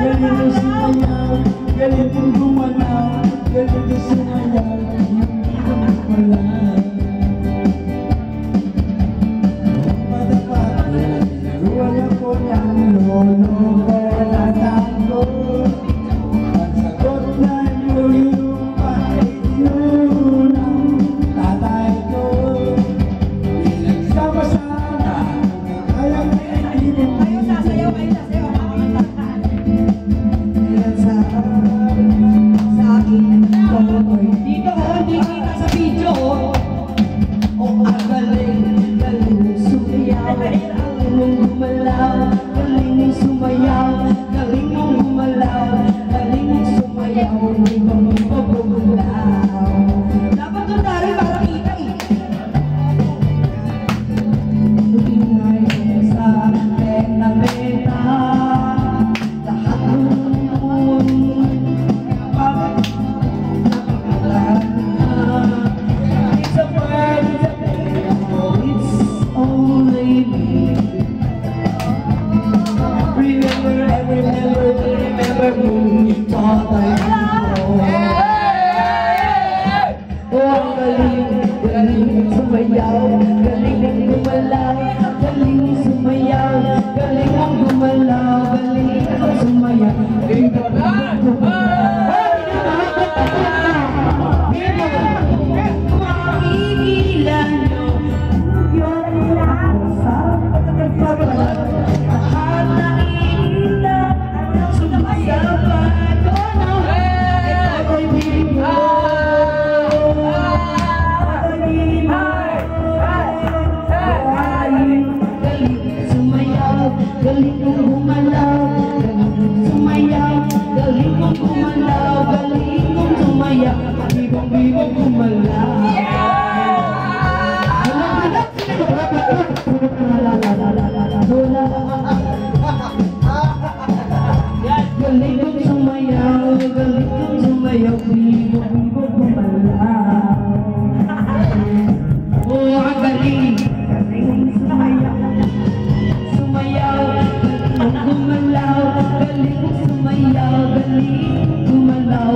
galing mo sumayaw, galing mo gumalaw, galing mo sumayaw, hindi ko wala. Wala ko niyang lolo ko natango. Ang sagot na yung kahit yun ang tatay ko. Pinagsama-sama kayang nainibig. Kayo sasayaw, Sa akin dito hindi kita sa video. Ang galing, galing sumayaw, galing mong gumalaw, galing mong sumayaw, galing mong gumalaw, galing mong sumayaw, hindi ko magpapagulaw. Dapat doon tayo para kita Ingay sa benta-benta, lahat noon napakalahat na. It's a word, it's only me. Remember me, thought I know. Oh, galing, galing sumayaw, galing ang gumalaw, galing sumayaw, galing ang gumalaw, galing ang sumayaw. Makikilan yun lang sa pagkakapagpapalat. Lahat na iilan, sumasabat ko na ako'y bigo. Galing sumayaw, galing kong gumalaw, galing sumayaw, galing kong gumalaw, galing kong sumayaw, bibong-bibong gumalaw. Galing kong sumayaw, galing kong sumayaw, bibong-bibong gumalaw. Oh, ang galing, galing sumayaw, sumayaw, galing kong gumalaw, galing kong sumayaw, galing gumalaw.